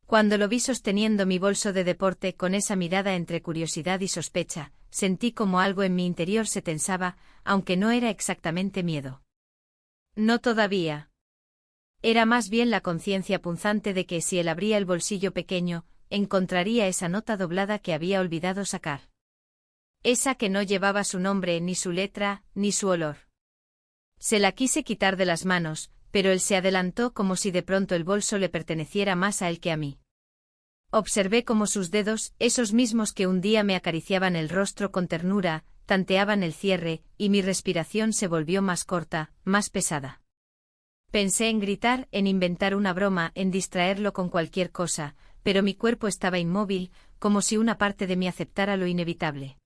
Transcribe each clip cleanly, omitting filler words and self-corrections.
Cuando lo vi sosteniendo mi bolso de deporte con esa mirada entre curiosidad y sospecha, sentí como algo en mi interior se tensaba, aunque no era exactamente miedo. No todavía. Era más bien la conciencia punzante de que si él abría el bolsillo pequeño, encontraría esa nota doblada que había olvidado sacar. Esa que no llevaba su nombre, ni su letra, ni su olor. Se la quise quitar de las manos, pero él se adelantó como si de pronto el bolso le perteneciera más a él que a mí. Observé cómo sus dedos, esos mismos que un día me acariciaban el rostro con ternura, tanteaban el cierre, y mi respiración se volvió más corta, más pesada. Pensé en gritar, en inventar una broma, en distraerlo con cualquier cosa, pero mi cuerpo estaba inmóvil, como si una parte de mí aceptara lo inevitable.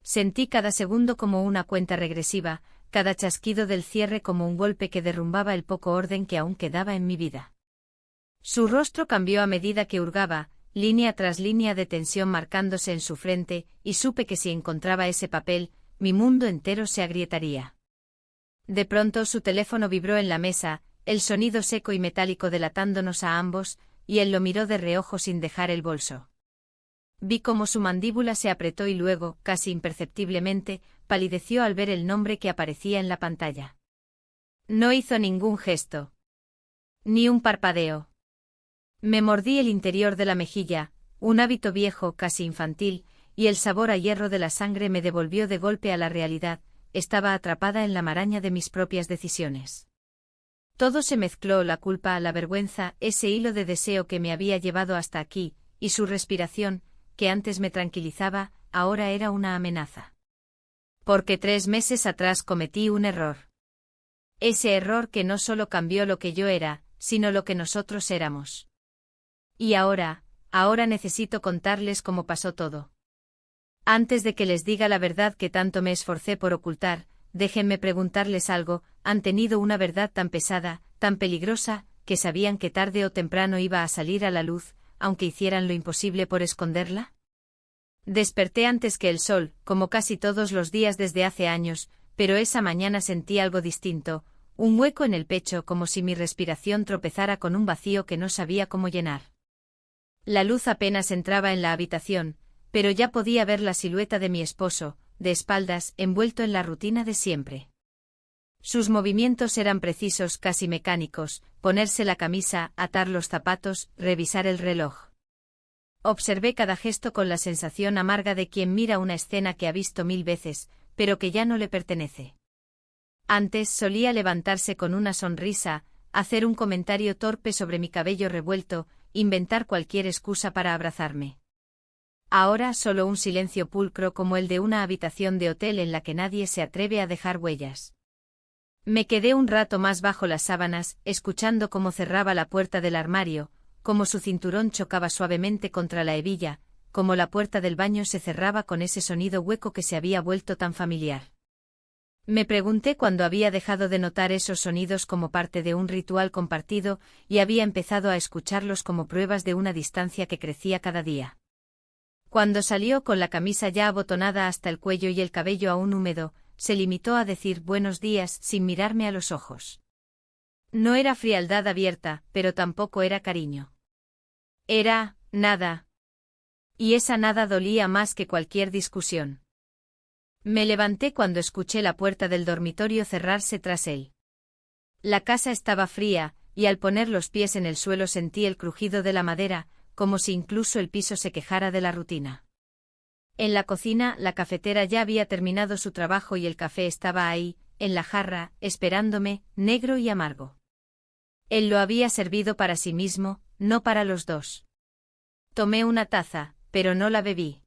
Sentí cada segundo como una cuenta regresiva, cada chasquido del cierre como un golpe que derrumbaba el poco orden que aún quedaba en mi vida. Su rostro cambió a medida que hurgaba, línea tras línea de tensión marcándose en su frente, y supe que si encontraba ese papel, mi mundo entero se agrietaría. De pronto su teléfono vibró en la mesa, el sonido seco y metálico delatándonos a ambos, y él lo miró de reojo sin dejar el bolso. Vi cómo su mandíbula se apretó y luego, casi imperceptiblemente, palideció al ver el nombre que aparecía en la pantalla. No hizo ningún gesto. Ni un parpadeo. Me mordí el interior de la mejilla, un hábito viejo, casi infantil, y el sabor a hierro de la sangre me devolvió de golpe a la realidad, estaba atrapada en la maraña de mis propias decisiones. Todo se mezcló, la culpa, la vergüenza, ese hilo de deseo que me había llevado hasta aquí, y su respiración, que antes me tranquilizaba, ahora era una amenaza. Porque 3 meses atrás cometí un error. Ese error que no solo cambió lo que yo era, sino lo que nosotros éramos. Y ahora necesito contarles cómo pasó todo. Antes de que les diga la verdad que tanto me esforcé por ocultar, déjenme preguntarles algo, ¿han tenido una verdad tan pesada, tan peligrosa, que sabían que tarde o temprano iba a salir a la luz, aunque hicieran lo imposible por esconderla? Desperté antes que el sol, como casi todos los días desde hace años, pero esa mañana sentí algo distinto, un hueco en el pecho como si mi respiración tropezara con un vacío que no sabía cómo llenar. La luz apenas entraba en la habitación, pero ya podía ver la silueta de mi esposo, de espaldas, envuelto en la rutina de siempre. Sus movimientos eran precisos, casi mecánicos, ponerse la camisa, atar los zapatos, revisar el reloj. Observé cada gesto con la sensación amarga de quien mira una escena que ha visto 1000 veces, pero que ya no le pertenece. Antes solía levantarse con una sonrisa, hacer un comentario torpe sobre mi cabello revuelto, inventar cualquier excusa para abrazarme. Ahora solo un silencio pulcro como el de una habitación de hotel en la que nadie se atreve a dejar huellas. Me quedé un rato más bajo las sábanas, escuchando cómo cerraba la puerta del armario, cómo su cinturón chocaba suavemente contra la hebilla, cómo la puerta del baño se cerraba con ese sonido hueco que se había vuelto tan familiar. Me pregunté cuándo había dejado de notar esos sonidos como parte de un ritual compartido y había empezado a escucharlos como pruebas de una distancia que crecía cada día. Cuando salió con la camisa ya abotonada hasta el cuello y el cabello aún húmedo, se limitó a decir buenos días sin mirarme a los ojos. No era frialdad abierta, pero tampoco era cariño. Era nada. Y esa nada dolía más que cualquier discusión. Me levanté cuando escuché la puerta del dormitorio cerrarse tras él. La casa estaba fría, y al poner los pies en el suelo sentí el crujido de la madera, como si incluso el piso se quejara de la rutina. En la cocina, la cafetera ya había terminado su trabajo y el café estaba ahí, en la jarra, esperándome, negro y amargo. Él lo había servido para sí mismo, no para los dos. Tomé una taza, pero no la bebí.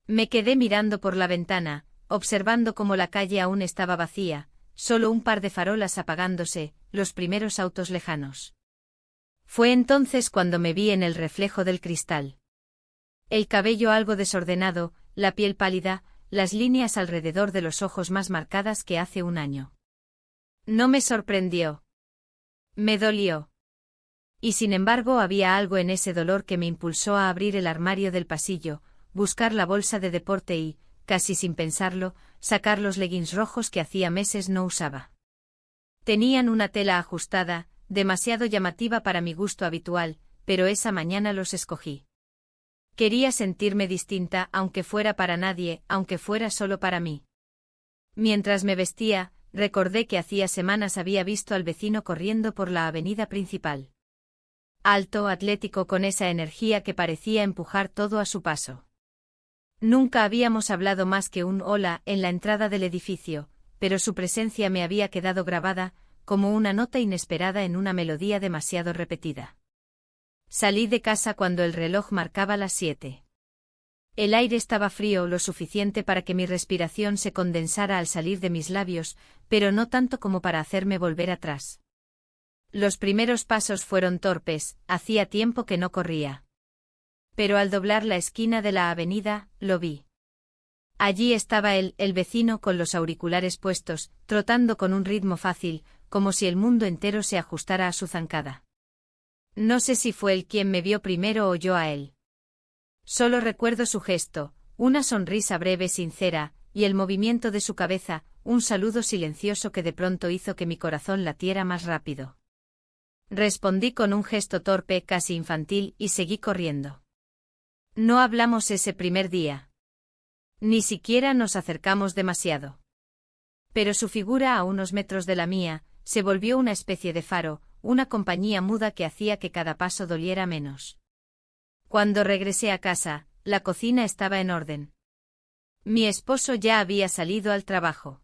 Me quedé mirando por la ventana, observando cómo la calle aún estaba vacía, solo un par de farolas apagándose, los primeros autos lejanos. Fue entonces cuando me vi en el reflejo del cristal. El cabello algo desordenado, la piel pálida, las líneas alrededor de los ojos más marcadas que hace un año. No me sorprendió. Me dolió. Y sin embargo había algo en ese dolor que me impulsó a abrir el armario del pasillo, buscar la bolsa de deporte y, casi sin pensarlo, sacar los leggings rojos que hacía meses no usaba. Tenían una tela ajustada, demasiado llamativa para mi gusto habitual, pero esa mañana los escogí. Quería sentirme distinta, aunque fuera para nadie, aunque fuera solo para mí. Mientras me vestía, recordé que hacía semanas había visto al vecino corriendo por la avenida principal. Alto, atlético, con esa energía que parecía empujar todo a su paso. Nunca habíamos hablado más que un hola en la entrada del edificio, pero su presencia me había quedado grabada, como una nota inesperada en una melodía demasiado repetida. Salí de casa cuando el reloj marcaba las 7. El aire estaba frío lo suficiente para que mi respiración se condensara al salir de mis labios, pero no tanto como para hacerme volver atrás. Los primeros pasos fueron torpes, hacía tiempo que no corría. Pero al doblar la esquina de la avenida, lo vi. Allí estaba él, el vecino, con los auriculares puestos, trotando con un ritmo fácil, como si el mundo entero se ajustara a su zancada. No sé si fue él quien me vio primero o yo a él. Solo recuerdo su gesto, una sonrisa breve sincera, y el movimiento de su cabeza, un saludo silencioso que de pronto hizo que mi corazón latiera más rápido. Respondí con un gesto torpe, casi infantil, y seguí corriendo. No hablamos ese primer día. Ni siquiera nos acercamos demasiado. Pero su figura a unos metros de la mía, se volvió una especie de faro, una compañía muda que hacía que cada paso doliera menos. Cuando regresé a casa, la cocina estaba en orden. Mi esposo ya había salido al trabajo.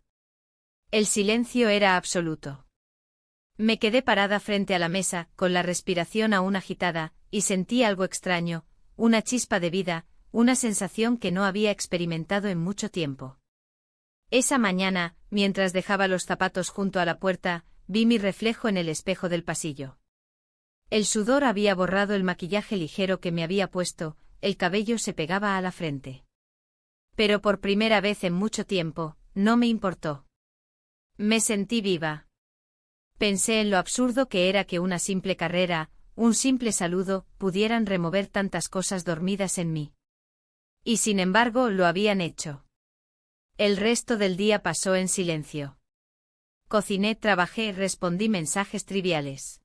El silencio era absoluto. Me quedé parada frente a la mesa, con la respiración aún agitada, y sentí algo extraño, una chispa de vida, una sensación que no había experimentado en mucho tiempo. Esa mañana, mientras dejaba los zapatos junto a la puerta, vi mi reflejo en el espejo del pasillo. El sudor había borrado el maquillaje ligero que me había puesto, el cabello se pegaba a la frente. Pero por primera vez en mucho tiempo, no me importó. Me sentí viva. Pensé en lo absurdo que era que una simple carrera, un simple saludo, pudieran remover tantas cosas dormidas en mí. Y sin embargo lo habían hecho. El resto del día pasó en silencio. Cociné, trabajé, respondí mensajes triviales.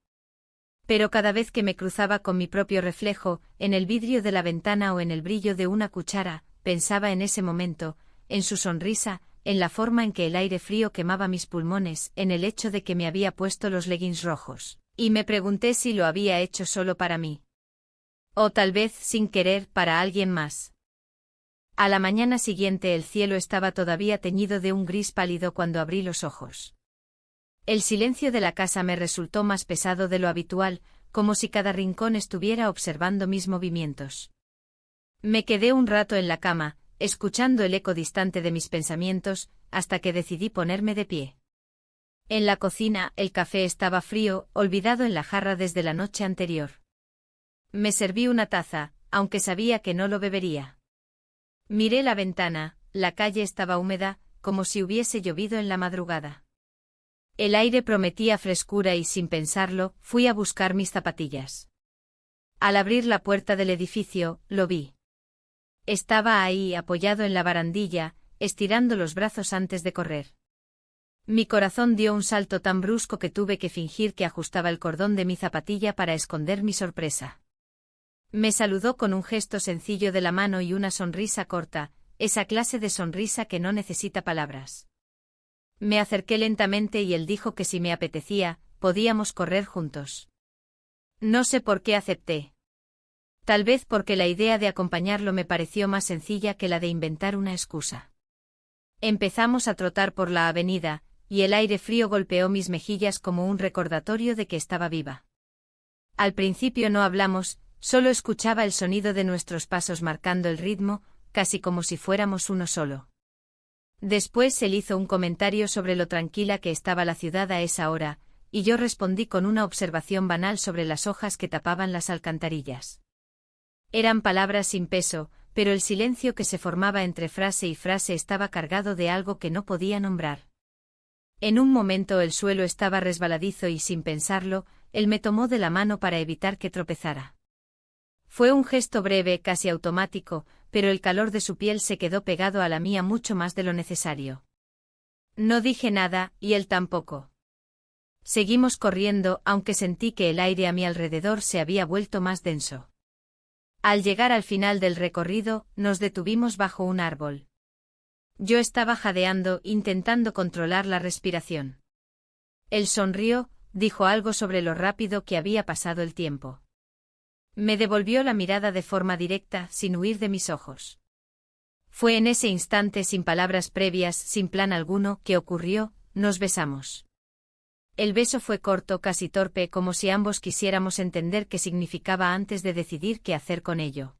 Pero cada vez que me cruzaba con mi propio reflejo, en el vidrio de la ventana o en el brillo de una cuchara, pensaba en ese momento, en su sonrisa, en la forma en que el aire frío quemaba mis pulmones, en el hecho de que me había puesto los leggings rojos, y me pregunté si lo había hecho solo para mí. O tal vez, sin querer, para alguien más. A la mañana siguiente el cielo estaba todavía teñido de un gris pálido cuando abrí los ojos. El silencio de la casa me resultó más pesado de lo habitual, como si cada rincón estuviera observando mis movimientos. Me quedé un rato en la cama, escuchando el eco distante de mis pensamientos, hasta que decidí ponerme de pie. En la cocina, el café estaba frío, olvidado en la jarra desde la noche anterior. Me serví una taza, aunque sabía que no lo bebería. Miré la ventana, la calle estaba húmeda, como si hubiese llovido en la madrugada. El aire prometía frescura y sin pensarlo, fui a buscar mis zapatillas. Al abrir la puerta del edificio, lo vi. Estaba ahí, apoyado en la barandilla, estirando los brazos antes de correr. Mi corazón dio un salto tan brusco que tuve que fingir que ajustaba el cordón de mi zapatilla para esconder mi sorpresa. Me saludó con un gesto sencillo de la mano y una sonrisa corta, esa clase de sonrisa que no necesita palabras. Me acerqué lentamente y él dijo que si me apetecía, podíamos correr juntos. No sé por qué acepté. Tal vez porque la idea de acompañarlo me pareció más sencilla que la de inventar una excusa. Empezamos a trotar por la avenida, y el aire frío golpeó mis mejillas como un recordatorio de que estaba viva. Al principio no hablamos, solo escuchaba el sonido de nuestros pasos marcando el ritmo, casi como si fuéramos uno solo. Después él hizo un comentario sobre lo tranquila que estaba la ciudad a esa hora, y yo respondí con una observación banal sobre las hojas que tapaban las alcantarillas. Eran palabras sin peso, pero el silencio que se formaba entre frase y frase estaba cargado de algo que no podía nombrar. En un momento el suelo estaba resbaladizo y sin pensarlo, él me tomó de la mano para evitar que tropezara. Fue un gesto breve, casi automático, pero el calor de su piel se quedó pegado a la mía mucho más de lo necesario. No dije nada, y él tampoco. Seguimos corriendo, aunque sentí que el aire a mi alrededor se había vuelto más denso. Al llegar al final del recorrido, nos detuvimos bajo un árbol. Yo estaba jadeando, intentando controlar la respiración. Él sonrió, dijo algo sobre lo rápido que había pasado el tiempo. Me devolvió la mirada de forma directa, sin huir de mis ojos. Fue en ese instante, sin palabras previas, sin plan alguno, que ocurrió, nos besamos. El beso fue corto, casi torpe, como si ambos quisiéramos entender qué significaba antes de decidir qué hacer con ello.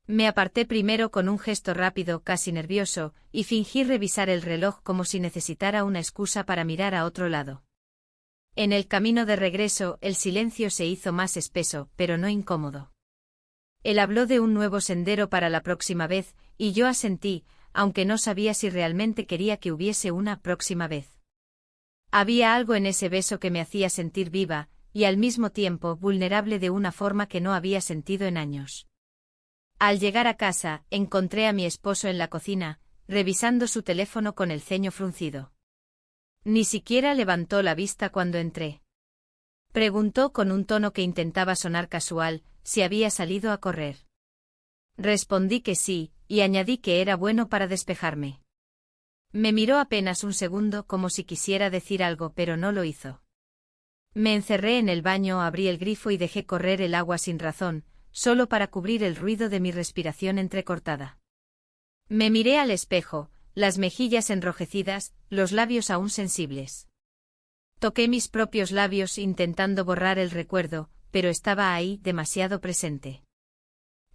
Me aparté primero con un gesto rápido, casi nervioso, y fingí revisar el reloj como si necesitara una excusa para mirar a otro lado. En el camino de regreso, el silencio se hizo más espeso, pero no incómodo. Él habló de un nuevo sendero para la próxima vez, y yo asentí, aunque no sabía si realmente quería que hubiese una próxima vez. Había algo en ese beso que me hacía sentir viva, y al mismo tiempo vulnerable de una forma que no había sentido en años. Al llegar a casa, encontré a mi esposo en la cocina, revisando su teléfono con el ceño fruncido. Ni siquiera levantó la vista cuando entré. Preguntó con un tono que intentaba sonar casual, si había salido a correr. Respondí que sí, y añadí que era bueno para despejarme. Me miró apenas un segundo como si quisiera decir algo, pero no lo hizo. Me encerré en el baño, abrí el grifo y dejé correr el agua sin razón, solo para cubrir el ruido de mi respiración entrecortada. Me miré al espejo, las mejillas enrojecidas, los labios aún sensibles. Toqué mis propios labios intentando borrar el recuerdo, pero estaba ahí, demasiado presente.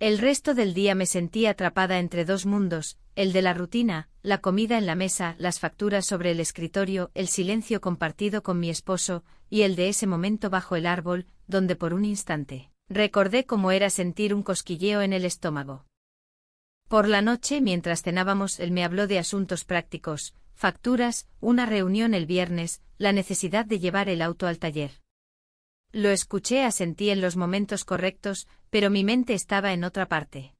El resto del día me sentí atrapada entre dos mundos, el de la rutina, la comida en la mesa, las facturas sobre el escritorio, el silencio compartido con mi esposo, y el de ese momento bajo el árbol, donde por un instante recordé cómo era sentir un cosquilleo en el estómago. Por la noche, mientras cenábamos, él me habló de asuntos prácticos, facturas, una reunión el viernes, la necesidad de llevar el auto al taller. Lo escuché, asentí en los momentos correctos, pero mi mente estaba en otra parte.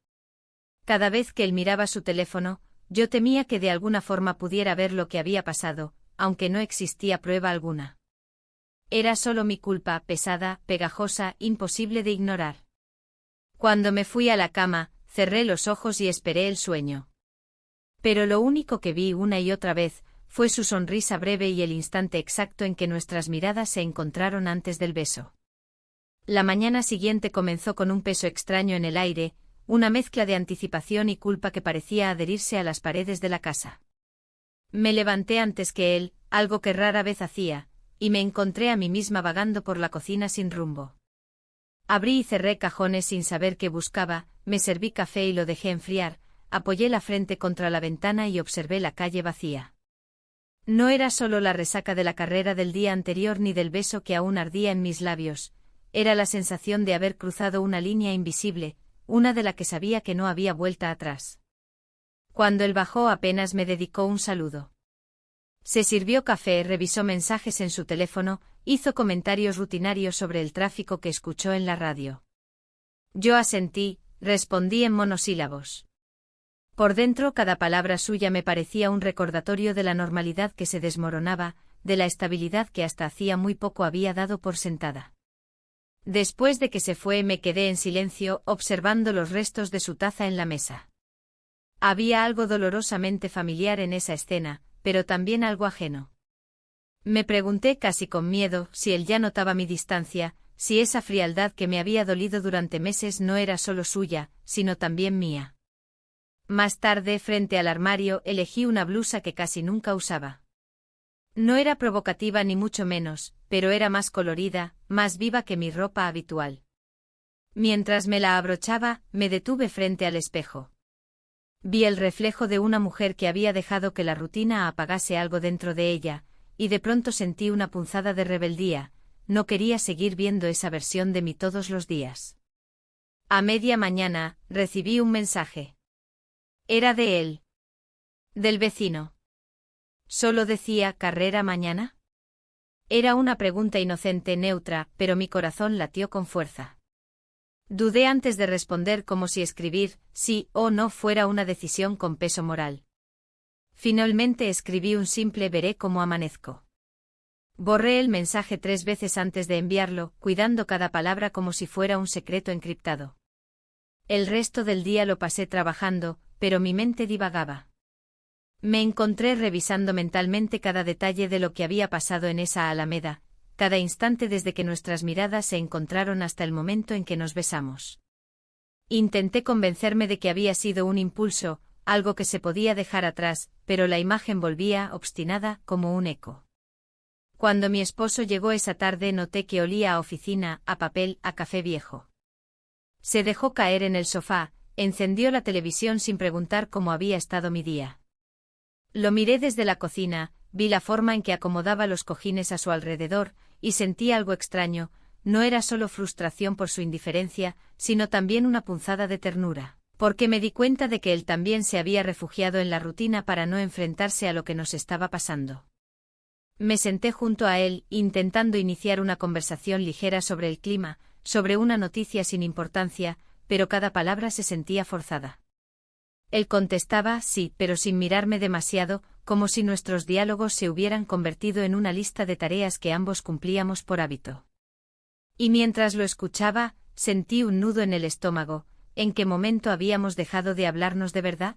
Cada vez que él miraba su teléfono, yo temía que de alguna forma pudiera ver lo que había pasado, aunque no existía prueba alguna. Era solo mi culpa, pesada, pegajosa, imposible de ignorar. Cuando me fui a la cama, cerré los ojos y esperé el sueño. Pero lo único que vi una y otra vez fue su sonrisa breve y el instante exacto en que nuestras miradas se encontraron antes del beso. La mañana siguiente comenzó con un peso extraño en el aire, una mezcla de anticipación y culpa que parecía adherirse a las paredes de la casa. Me levanté antes que él, algo que rara vez hacía, y me encontré a mí misma vagando por la cocina sin rumbo. Abrí y cerré cajones sin saber qué buscaba, me serví café y lo dejé enfriar, apoyé la frente contra la ventana y observé la calle vacía. No era solo la resaca de la carrera del día anterior ni del beso que aún ardía en mis labios, era la sensación de haber cruzado una línea invisible, una de la que sabía que no había vuelta atrás. Cuando él bajó apenas me dedicó un saludo. Se sirvió café, revisó mensajes en su teléfono, hizo comentarios rutinarios sobre el tráfico que escuchó en la radio. Yo asentí, respondí en monosílabos. Por dentro cada palabra suya me parecía un recordatorio de la normalidad que se desmoronaba, de la estabilidad que hasta hacía muy poco había dado por sentada. Después de que se fue me quedé en silencio observando los restos de su taza en la mesa. Había algo dolorosamente familiar en esa escena, pero también algo ajeno. Me pregunté casi con miedo si él ya notaba mi distancia, si esa frialdad que me había dolido durante meses no era solo suya, sino también mía. Más tarde, frente al armario, elegí una blusa que casi nunca usaba. No era provocativa ni mucho menos, pero era más colorida, más viva que mi ropa habitual. Mientras me la abrochaba, me detuve frente al espejo. Vi el reflejo de una mujer que había dejado que la rutina apagase algo dentro de ella, y de pronto sentí una punzada de rebeldía, no quería seguir viendo esa versión de mí todos los días. A media mañana, recibí un mensaje. Era de él. Del vecino. ¿Solo decía carrera mañana? Era una pregunta inocente, neutra, pero mi corazón latió con fuerza. Dudé antes de responder como si escribir sí o no fuera una decisión con peso moral. Finalmente escribí un simple veré cómo amanezco. Borré el mensaje 3 veces antes de enviarlo, cuidando cada palabra como si fuera un secreto encriptado. El resto del día lo pasé trabajando, pero mi mente divagaba. Me encontré revisando mentalmente cada detalle de lo que había pasado en esa alameda, cada instante desde que nuestras miradas se encontraron hasta el momento en que nos besamos. Intenté convencerme de que había sido un impulso, algo que se podía dejar atrás, pero la imagen volvía, obstinada, como un eco. Cuando mi esposo llegó esa tarde noté que olía a oficina, a papel, a café viejo. Se dejó caer en el sofá, encendió la televisión sin preguntar cómo había estado mi día. Lo miré desde la cocina, vi la forma en que acomodaba los cojines a su alrededor, y sentí algo extraño, no era solo frustración por su indiferencia, sino también una punzada de ternura, porque me di cuenta de que él también se había refugiado en la rutina para no enfrentarse a lo que nos estaba pasando. Me senté junto a él, intentando iniciar una conversación ligera sobre el clima, sobre una noticia sin importancia, pero cada palabra se sentía forzada. Él contestaba sí, pero sin mirarme demasiado, como si nuestros diálogos se hubieran convertido en una lista de tareas que ambos cumplíamos por hábito. Y mientras lo escuchaba, sentí un nudo en el estómago. ¿En qué momento habíamos dejado de hablarnos de verdad?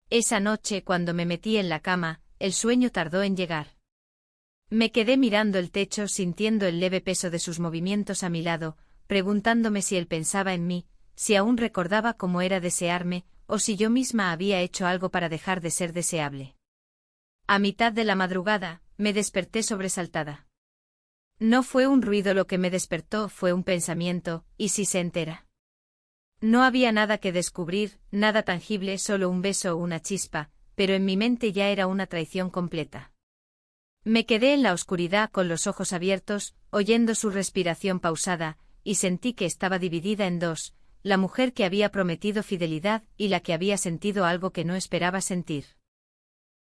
Esa noche, cuando me metí en la cama, el sueño tardó en llegar. Me quedé mirando el techo sintiendo el leve peso de sus movimientos a mi lado, preguntándome si él pensaba en mí, si aún recordaba cómo era desearme, o si yo misma había hecho algo para dejar de ser deseable. A mitad de la madrugada, me desperté sobresaltada. No fue un ruido lo que me despertó, fue un pensamiento, ¿y si se entera? No había nada que descubrir, nada tangible, solo un beso o una chispa, pero en mi mente ya era una traición completa. Me quedé en la oscuridad con los ojos abiertos, oyendo su respiración pausada, y sentí que estaba dividida en dos, la mujer que había prometido fidelidad y la que había sentido algo que no esperaba sentir.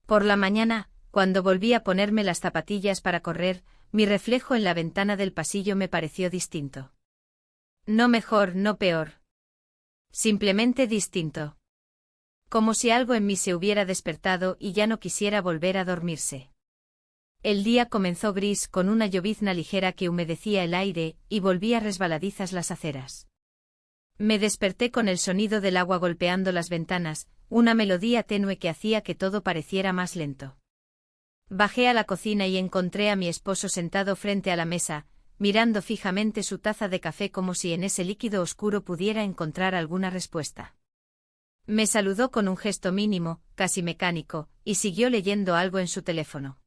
Por la mañana, cuando volví a ponerme las zapatillas para correr, mi reflejo en la ventana del pasillo me pareció distinto. No mejor, no peor. Simplemente distinto. Como si algo en mí se hubiera despertado y ya no quisiera volver a dormirse. El día comenzó gris con una llovizna ligera que humedecía el aire y volvía resbaladizas las aceras. Me desperté con el sonido del agua golpeando las ventanas, una melodía tenue que hacía que todo pareciera más lento. Bajé a la cocina y encontré a mi esposo sentado frente a la mesa, mirando fijamente su taza de café como si en ese líquido oscuro pudiera encontrar alguna respuesta. Me saludó con un gesto mínimo, casi mecánico, y siguió leyendo algo en su teléfono.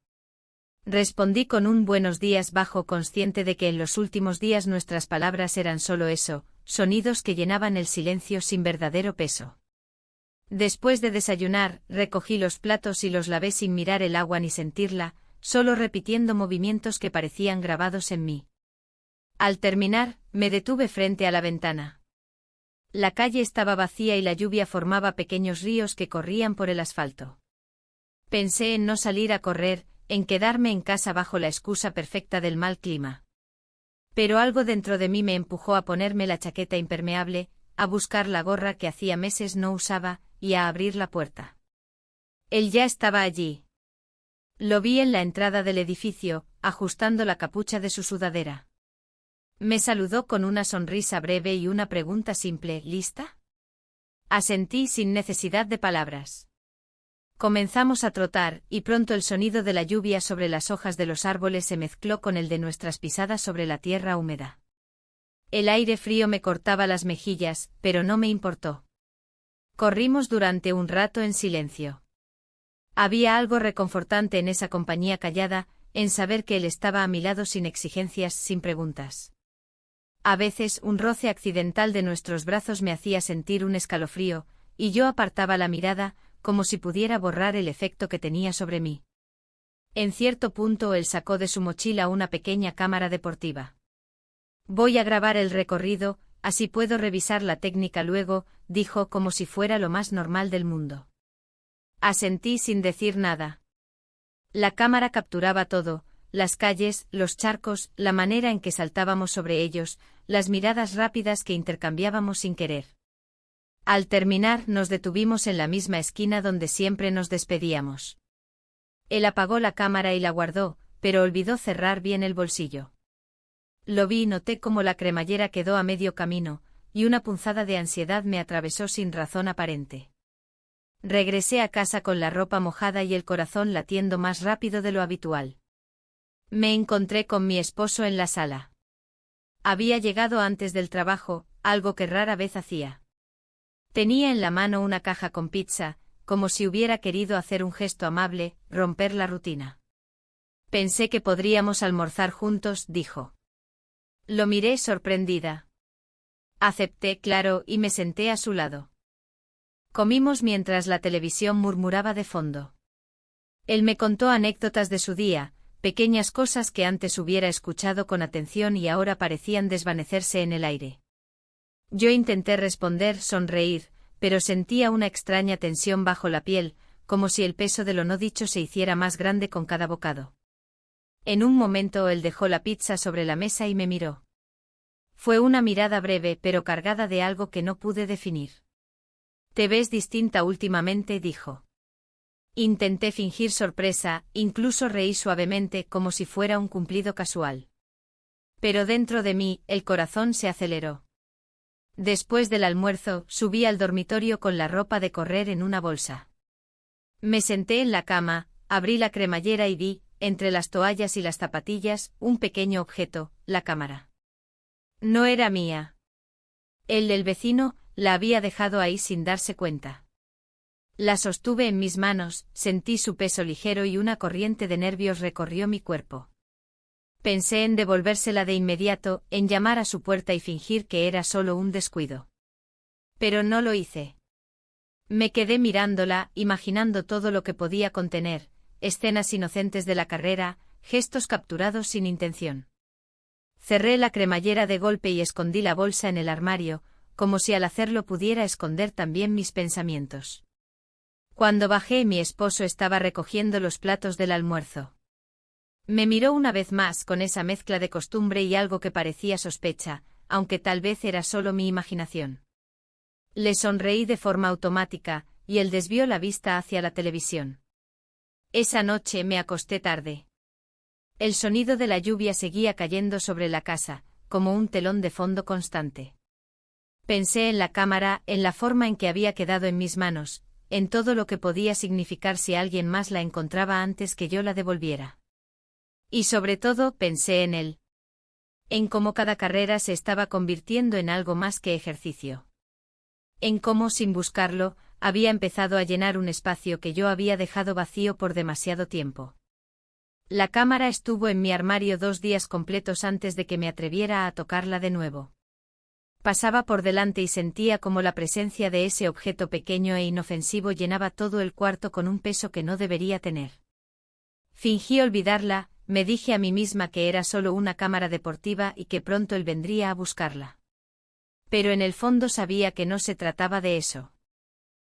Respondí con un buenos días bajo, consciente de que en los últimos días nuestras palabras eran solo eso, sonidos que llenaban el silencio sin verdadero peso. Después de desayunar, recogí los platos y los lavé sin mirar el agua ni sentirla, solo repitiendo movimientos que parecían grabados en mí. Al terminar, me detuve frente a la ventana. La calle estaba vacía y la lluvia formaba pequeños ríos que corrían por el asfalto. Pensé en no salir a correr, en quedarme en casa bajo la excusa perfecta del mal clima. Pero algo dentro de mí me empujó a ponerme la chaqueta impermeable, a buscar la gorra que hacía meses no usaba, y a abrir la puerta. Él ya estaba allí. Lo vi en la entrada del edificio, ajustando la capucha de su sudadera. Me saludó con una sonrisa breve y una pregunta simple: ¿lista? Asentí sin necesidad de palabras. Comenzamos a trotar, y pronto el sonido de la lluvia sobre las hojas de los árboles se mezcló con el de nuestras pisadas sobre la tierra húmeda. El aire frío me cortaba las mejillas, pero no me importó. Corrimos durante un rato en silencio. Había algo reconfortante en esa compañía callada, en saber que él estaba a mi lado sin exigencias, sin preguntas. A veces un roce accidental de nuestros brazos me hacía sentir un escalofrío, y yo apartaba la mirada, como si pudiera borrar el efecto que tenía sobre mí. En cierto punto él sacó de su mochila una pequeña cámara deportiva. Voy a grabar el recorrido, así puedo revisar la técnica luego, dijo como si fuera lo más normal del mundo. Asentí sin decir nada. La cámara capturaba todo, las calles, los charcos, la manera en que saltábamos sobre ellos, las miradas rápidas que intercambiábamos sin querer. Al terminar, nos detuvimos en la misma esquina donde siempre nos despedíamos. Él apagó la cámara y la guardó, pero olvidó cerrar bien el bolsillo. Lo vi y noté cómo la cremallera quedó a medio camino, y una punzada de ansiedad me atravesó sin razón aparente. Regresé a casa con la ropa mojada y el corazón latiendo más rápido de lo habitual. Me encontré con mi esposo en la sala. Había llegado antes del trabajo, algo que rara vez hacía. Tenía en la mano una caja con pizza, como si hubiera querido hacer un gesto amable, romper la rutina. Pensé que podríamos almorzar juntos, dijo. Lo miré sorprendida. Acepté, claro, y me senté a su lado. Comimos mientras la televisión murmuraba de fondo. Él me contó anécdotas de su día, pequeñas cosas que antes hubiera escuchado con atención y ahora parecían desvanecerse en el aire. Yo intenté responder, sonreír, pero sentía una extraña tensión bajo la piel, como si el peso de lo no dicho se hiciera más grande con cada bocado. En un momento él dejó la pizza sobre la mesa y me miró. Fue una mirada breve pero cargada de algo que no pude definir. «Te ves distinta últimamente», dijo. Intenté fingir sorpresa, incluso reí suavemente como si fuera un cumplido casual. Pero dentro de mí, el corazón se aceleró. Después del almuerzo, subí al dormitorio con la ropa de correr en una bolsa. Me senté en la cama, abrí la cremallera y vi, entre las toallas y las zapatillas, un pequeño objeto, la cámara. No era mía. El del vecino la había dejado ahí sin darse cuenta. La sostuve en mis manos, sentí su peso ligero y una corriente de nervios recorrió mi cuerpo. Pensé en devolvérsela de inmediato, en llamar a su puerta y fingir que era solo un descuido. Pero no lo hice. Me quedé mirándola, imaginando todo lo que podía contener, escenas inocentes de la carrera, gestos capturados sin intención. Cerré la cremallera de golpe y escondí la bolsa en el armario, como si al hacerlo pudiera esconder también mis pensamientos. Cuando bajé, mi esposo estaba recogiendo los platos del almuerzo. Me miró una vez más con esa mezcla de costumbre y algo que parecía sospecha, aunque tal vez era solo mi imaginación. Le sonreí de forma automática, y él desvió la vista hacia la televisión. Esa noche me acosté tarde. El sonido de la lluvia seguía cayendo sobre la casa, como un telón de fondo constante. Pensé en la cámara, en la forma en que había quedado en mis manos, en todo lo que podía significar si alguien más la encontraba antes que yo la devolviera. Y sobre todo pensé en él. En cómo cada carrera se estaba convirtiendo en algo más que ejercicio. En cómo, sin buscarlo, había empezado a llenar un espacio que yo había dejado vacío por demasiado tiempo. La cámara estuvo en mi armario 2 días completos antes de que me atreviera a tocarla de nuevo. Pasaba por delante y sentía como la presencia de ese objeto pequeño e inofensivo llenaba todo el cuarto con un peso que no debería tener. Fingí olvidarla, me dije a mí misma que era solo una cámara deportiva y que pronto él vendría a buscarla. Pero en el fondo sabía que no se trataba de eso.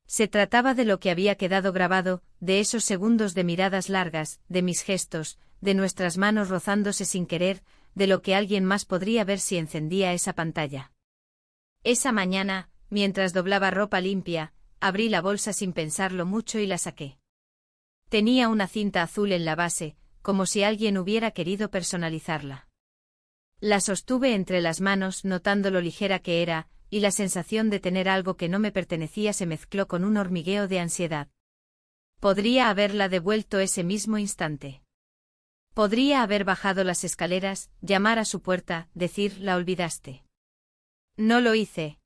Se trataba de lo que había quedado grabado, de esos segundos de miradas largas, de mis gestos, de nuestras manos rozándose sin querer, de lo que alguien más podría ver si encendía esa pantalla. Esa mañana, mientras doblaba ropa limpia, abrí la bolsa sin pensarlo mucho y la saqué. Tenía una cinta azul en la base, como si alguien hubiera querido personalizarla. La sostuve entre las manos notando lo ligera que era, y la sensación de tener algo que no me pertenecía se mezcló con un hormigueo de ansiedad. Podría haberla devuelto ese mismo instante. Podría haber bajado las escaleras, llamar a su puerta, decir «la olvidaste». No lo hice.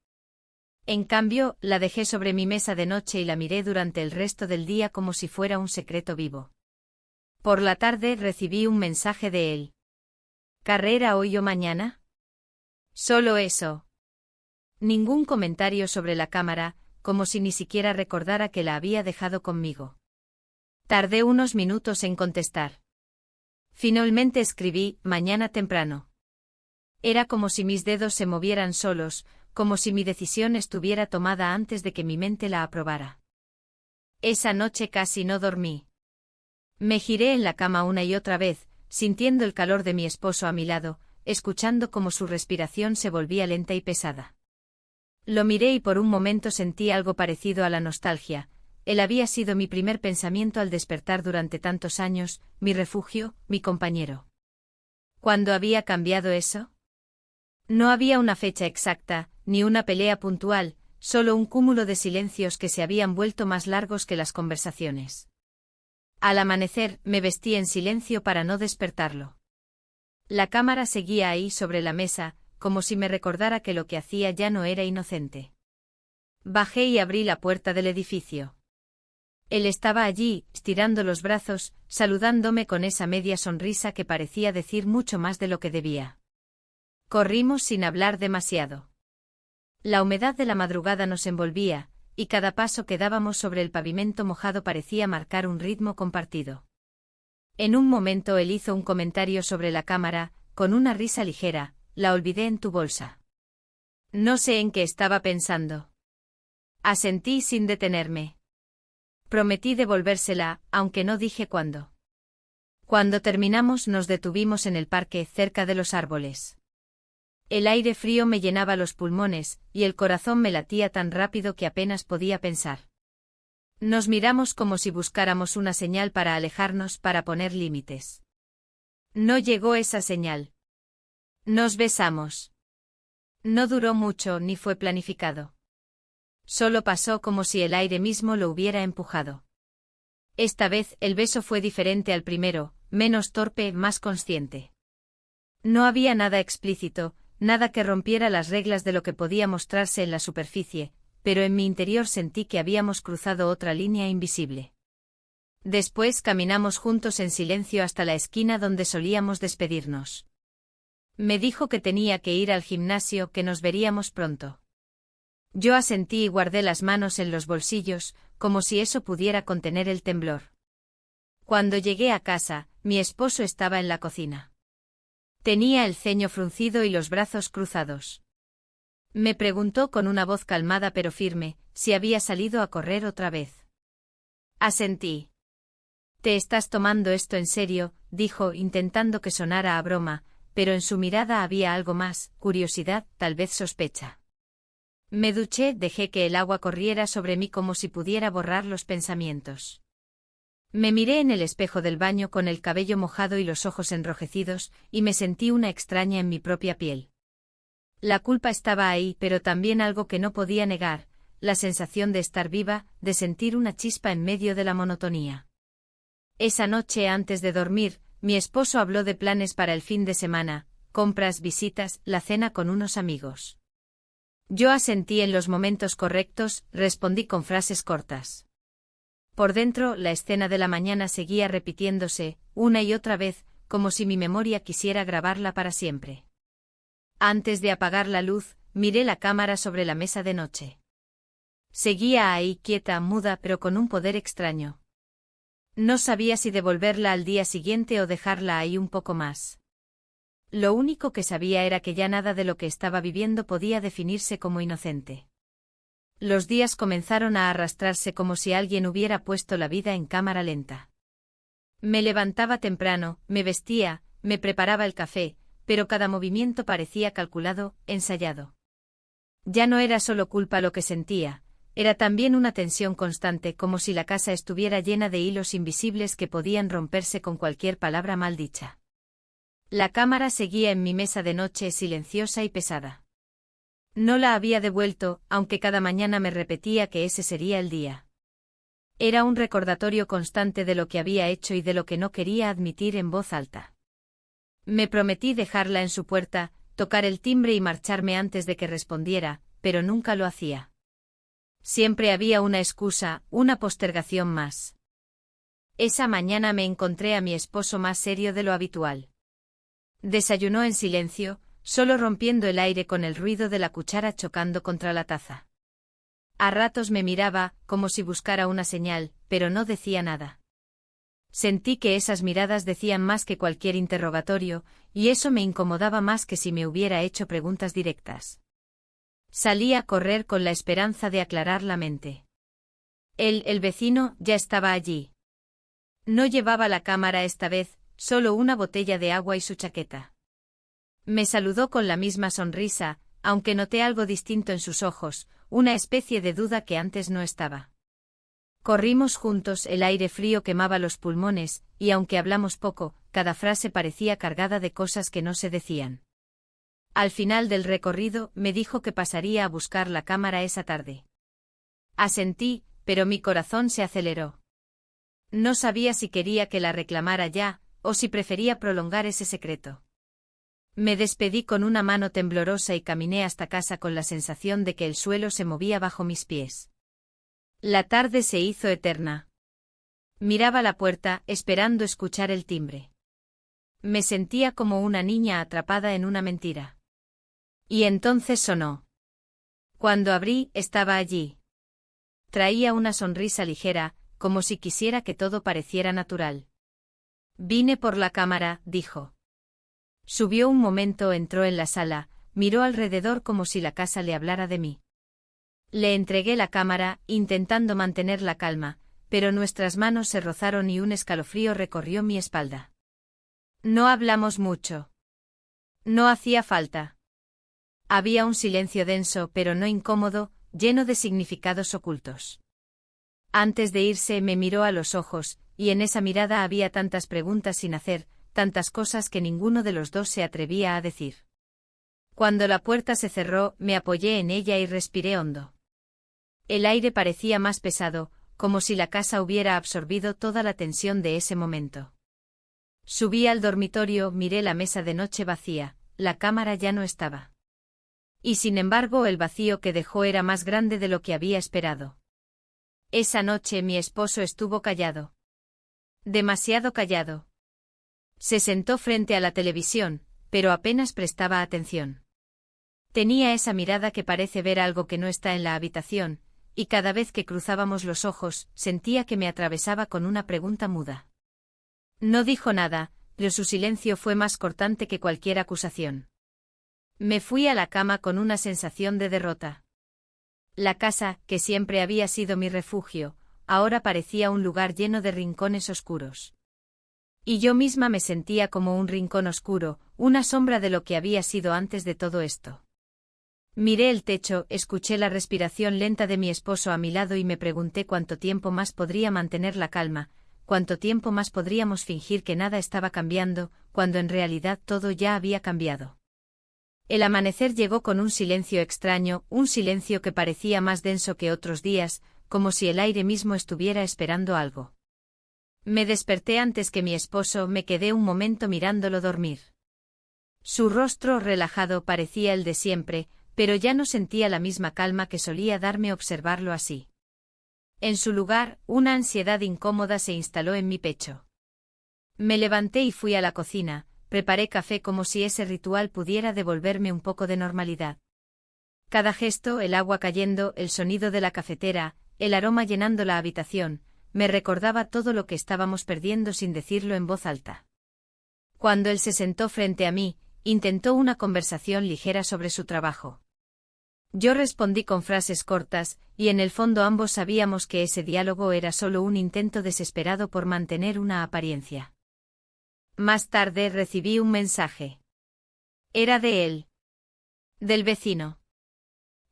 En cambio, la dejé sobre mi mesa de noche y la miré durante el resto del día como si fuera un secreto vivo. Por la tarde recibí un mensaje de él. ¿Carrera hoy o mañana? Solo eso. Ningún comentario sobre la cámara, como si ni siquiera recordara que la había dejado conmigo. Tardé unos minutos en contestar. Finalmente escribí, mañana temprano. Era como si mis dedos se movieran solos, como si mi decisión estuviera tomada antes de que mi mente la aprobara. Esa noche casi no dormí. Me giré en la cama una y otra vez, sintiendo el calor de mi esposo a mi lado, escuchando cómo su respiración se volvía lenta y pesada. Lo miré y por un momento sentí algo parecido a la nostalgia, él había sido mi primer pensamiento al despertar durante tantos años, mi refugio, mi compañero. ¿Cuándo había cambiado eso? No había una fecha exacta, ni una pelea puntual, solo un cúmulo de silencios que se habían vuelto más largos que las conversaciones. Al amanecer, me vestí en silencio para no despertarlo. La cámara seguía ahí sobre la mesa, como si me recordara que lo que hacía ya no era inocente. Bajé y abrí la puerta del edificio. Él estaba allí, estirando los brazos, saludándome con esa media sonrisa que parecía decir mucho más de lo que debía. Corrimos sin hablar demasiado. La humedad de la madrugada nos envolvía, y cada paso que dábamos sobre el pavimento mojado parecía marcar un ritmo compartido. En un momento él hizo un comentario sobre la cámara, con una risa ligera: «La olvidé en tu bolsa». No sé en qué estaba pensando. Asentí sin detenerme. Prometí devolvérsela, aunque no dije cuándo. Cuando terminamos nos detuvimos en el parque, cerca de los árboles. El aire frío me llenaba los pulmones, y el corazón me latía tan rápido que apenas podía pensar. Nos miramos como si buscáramos una señal para alejarnos, para poner límites. No llegó esa señal. Nos besamos. No duró mucho ni fue planificado. Solo pasó como si el aire mismo lo hubiera empujado. Esta vez el beso fue diferente al primero, menos torpe, más consciente. No había nada explícito, nada que rompiera las reglas de lo que podía mostrarse en la superficie, pero en mi interior sentí que habíamos cruzado otra línea invisible. Después caminamos juntos en silencio hasta la esquina donde solíamos despedirnos. Me dijo que tenía que ir al gimnasio, que nos veríamos pronto. Yo asentí y guardé las manos en los bolsillos, como si eso pudiera contener el temblor. Cuando llegué a casa, mi esposo estaba en la cocina. Tenía el ceño fruncido y los brazos cruzados. Me preguntó con una voz calmada pero firme, si había salido a correr otra vez. Asentí. «¿Te estás tomando esto en serio?», dijo, intentando que sonara a broma, pero en su mirada había algo más, curiosidad, tal vez sospecha. Me duché, dejé que el agua corriera sobre mí como si pudiera borrar los pensamientos. Me miré en el espejo del baño con el cabello mojado y los ojos enrojecidos, y me sentí una extraña en mi propia piel. La culpa estaba ahí, pero también algo que no podía negar, la sensación de estar viva, de sentir una chispa en medio de la monotonía. Esa noche antes de dormir, mi esposo habló de planes para el fin de semana, compras, visitas, la cena con unos amigos. Yo asentí en los momentos correctos, respondí con frases cortas. Por dentro, la escena de la mañana seguía repitiéndose, una y otra vez, como si mi memoria quisiera grabarla para siempre. Antes de apagar la luz, miré la cámara sobre la mesa de noche. Seguía ahí, quieta, muda, pero con un poder extraño. No sabía si devolverla al día siguiente o dejarla ahí un poco más. Lo único que sabía era que ya nada de lo que estaba viviendo podía definirse como inocente. Los días comenzaron a arrastrarse como si alguien hubiera puesto la vida en cámara lenta. Me levantaba temprano, me vestía, me preparaba el café, pero cada movimiento parecía calculado, ensayado. Ya no era solo culpa lo que sentía, era también una tensión constante, como si la casa estuviera llena de hilos invisibles que podían romperse con cualquier palabra mal dicha. La cámara seguía en mi mesa de noche, silenciosa y pesada. No la había devuelto, aunque cada mañana me repetía que ese sería el día. Era un recordatorio constante de lo que había hecho y de lo que no quería admitir en voz alta. Me prometí dejarla en su puerta, tocar el timbre y marcharme antes de que respondiera, pero nunca lo hacía. Siempre había una excusa, una postergación más. Esa mañana me encontré a mi esposo más serio de lo habitual. Desayunó en silencio, solo rompiendo el aire con el ruido de la cuchara chocando contra la taza. A ratos me miraba, como si buscara una señal, pero no decía nada. Sentí que esas miradas decían más que cualquier interrogatorio, y eso me incomodaba más que si me hubiera hecho preguntas directas. Salí a correr con la esperanza de aclarar la mente. El vecino, ya estaba allí. No llevaba la cámara esta vez, solo una botella de agua y su chaqueta. Me saludó con la misma sonrisa, aunque noté algo distinto en sus ojos, una especie de duda que antes no estaba. Corrimos juntos, el aire frío quemaba los pulmones, y aunque hablamos poco, cada frase parecía cargada de cosas que no se decían. Al final del recorrido, me dijo que pasaría a buscar la cámara esa tarde. Asentí, pero mi corazón se aceleró. No sabía si quería que la reclamara ya, o si prefería prolongar ese secreto. Me despedí con una mano temblorosa y caminé hasta casa con la sensación de que el suelo se movía bajo mis pies. La tarde se hizo eterna. Miraba la puerta, esperando escuchar el timbre. Me sentía como una niña atrapada en una mentira. Y entonces sonó. Cuando abrí, estaba allí. Traía una sonrisa ligera, como si quisiera que todo pareciera natural. Vine por la cámara, dijo. Subió un momento, entró en la sala, miró alrededor como si la casa le hablara de mí. Le entregué la cámara, intentando mantener la calma, pero nuestras manos se rozaron y un escalofrío recorrió mi espalda. No hablamos mucho. No hacía falta. Había un silencio denso pero no incómodo, lleno de significados ocultos. Antes de irse me miró a los ojos, y en esa mirada había tantas preguntas sin hacer, tantas cosas que ninguno de los dos se atrevía a decir. Cuando la puerta se cerró, me apoyé en ella y respiré hondo. El aire parecía más pesado, como si la casa hubiera absorbido toda la tensión de ese momento. Subí al dormitorio, miré la mesa de noche vacía, la cámara ya no estaba. Y sin embargo el vacío que dejó era más grande de lo que había esperado. Esa noche mi esposo estuvo callado. Demasiado callado. Se sentó frente a la televisión, pero apenas prestaba atención. Tenía esa mirada que parece ver algo que no está en la habitación, y cada vez que cruzábamos los ojos, sentía que me atravesaba con una pregunta muda. No dijo nada, pero su silencio fue más cortante que cualquier acusación. Me fui a la cama con una sensación de derrota. La casa, que siempre había sido mi refugio, ahora parecía un lugar lleno de rincones oscuros. Y yo misma me sentía como un rincón oscuro, una sombra de lo que había sido antes de todo esto. Miré el techo, escuché la respiración lenta de mi esposo a mi lado y me pregunté cuánto tiempo más podría mantener la calma, cuánto tiempo más podríamos fingir que nada estaba cambiando, cuando en realidad todo ya había cambiado. El amanecer llegó con un silencio extraño, un silencio que parecía más denso que otros días, como si el aire mismo estuviera esperando algo. Me desperté antes que mi esposo, me quedé un momento mirándolo dormir. Su rostro relajado parecía el de siempre, pero ya no sentía la misma calma que solía darme observarlo así. En su lugar, una ansiedad incómoda se instaló en mi pecho. Me levanté y fui a la cocina, preparé café como si ese ritual pudiera devolverme un poco de normalidad. Cada gesto, el agua cayendo, el sonido de la cafetera, el aroma llenando la habitación, me recordaba todo lo que estábamos perdiendo sin decirlo en voz alta. Cuando él se sentó frente a mí, intentó una conversación ligera sobre su trabajo. Yo respondí con frases cortas, y en el fondo ambos sabíamos que ese diálogo era solo un intento desesperado por mantener una apariencia. Más tarde recibí un mensaje. Era de él. Del vecino.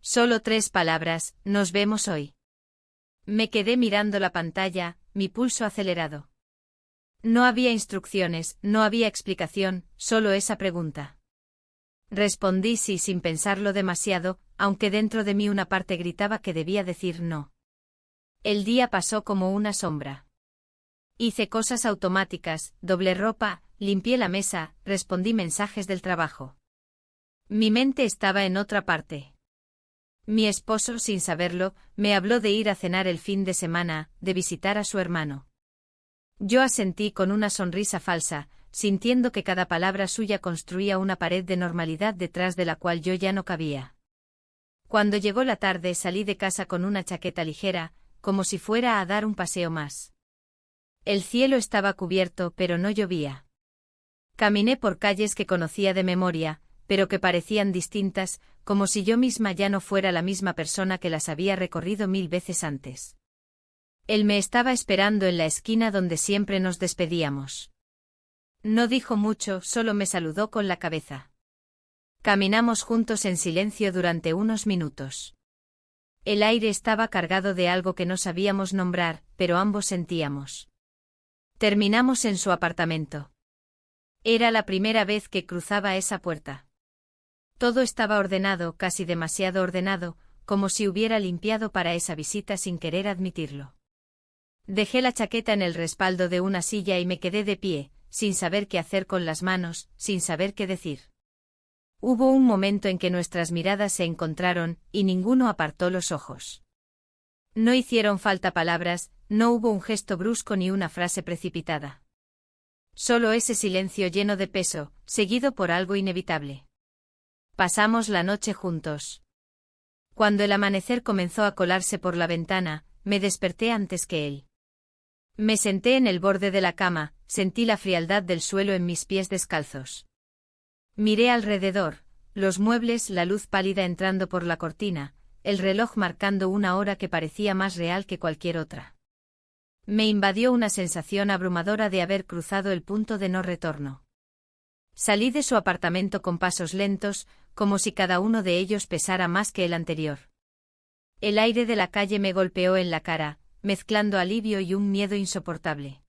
Solo 3 palabras, nos vemos hoy. Me quedé mirando la pantalla, mi pulso acelerado. No había instrucciones, no había explicación, solo esa pregunta. Respondí sí sin pensarlo demasiado, aunque dentro de mí una parte gritaba que debía decir no. El día pasó como una sombra. Hice cosas automáticas, doblé ropa, limpié la mesa, respondí mensajes del trabajo. Mi mente estaba en otra parte. Mi esposo, sin saberlo, me habló de ir a cenar el fin de semana, de visitar a su hermano. Yo asentí con una sonrisa falsa, sintiendo que cada palabra suya construía una pared de normalidad detrás de la cual yo ya no cabía. Cuando llegó la tarde salí de casa con una chaqueta ligera, como si fuera a dar un paseo más. El cielo estaba cubierto, pero no llovía. Caminé por calles que conocía de memoria, pero que parecían distintas, como si yo misma ya no fuera la misma persona que las había recorrido 1000 veces antes. Él me estaba esperando en la esquina donde siempre nos despedíamos. No dijo mucho, solo me saludó con la cabeza. Caminamos juntos en silencio durante unos minutos. El aire estaba cargado de algo que no sabíamos nombrar, pero ambos sentíamos. Terminamos en su apartamento. Era la primera vez que cruzaba esa puerta. Todo estaba ordenado, casi demasiado ordenado, como si hubiera limpiado para esa visita sin querer admitirlo. Dejé la chaqueta en el respaldo de una silla y me quedé de pie, sin saber qué hacer con las manos, sin saber qué decir. Hubo un momento en que nuestras miradas se encontraron, y ninguno apartó los ojos. No hicieron falta palabras, no hubo un gesto brusco ni una frase precipitada. Solo ese silencio lleno de peso, seguido por algo inevitable. Pasamos la noche juntos. Cuando el amanecer comenzó a colarse por la ventana, me desperté antes que él. Me senté en el borde de la cama, sentí la frialdad del suelo en mis pies descalzos. Miré alrededor, los muebles, la luz pálida entrando por la cortina, el reloj marcando una hora que parecía más real que cualquier otra. Me invadió una sensación abrumadora de haber cruzado el punto de no retorno. Salí de su apartamento con pasos lentos, como si cada uno de ellos pesara más que el anterior. El aire de la calle me golpeó en la cara, mezclando alivio y un miedo insoportable.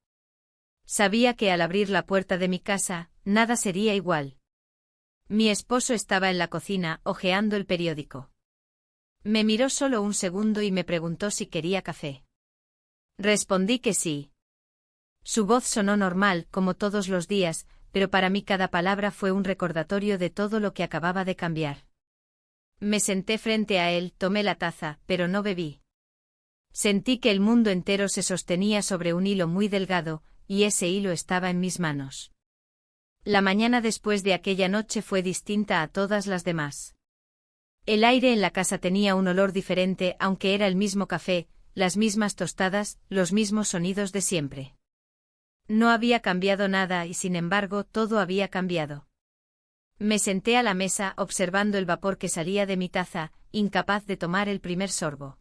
Sabía que al abrir la puerta de mi casa, nada sería igual. Mi esposo estaba en la cocina, hojeando el periódico. Me miró solo un segundo y me preguntó si quería café. Respondí que sí. Su voz sonó normal, como todos los días, pero para mí cada palabra fue un recordatorio de todo lo que acababa de cambiar. Me senté frente a él, tomé la taza, pero no bebí. Sentí que el mundo entero se sostenía sobre un hilo muy delgado, y ese hilo estaba en mis manos. La mañana después de aquella noche fue distinta a todas las demás. El aire en la casa tenía un olor diferente, aunque era el mismo café, las mismas tostadas, los mismos sonidos de siempre. No había cambiado nada y sin embargo todo había cambiado. Me senté a la mesa observando el vapor que salía de mi taza, incapaz de tomar el primer sorbo.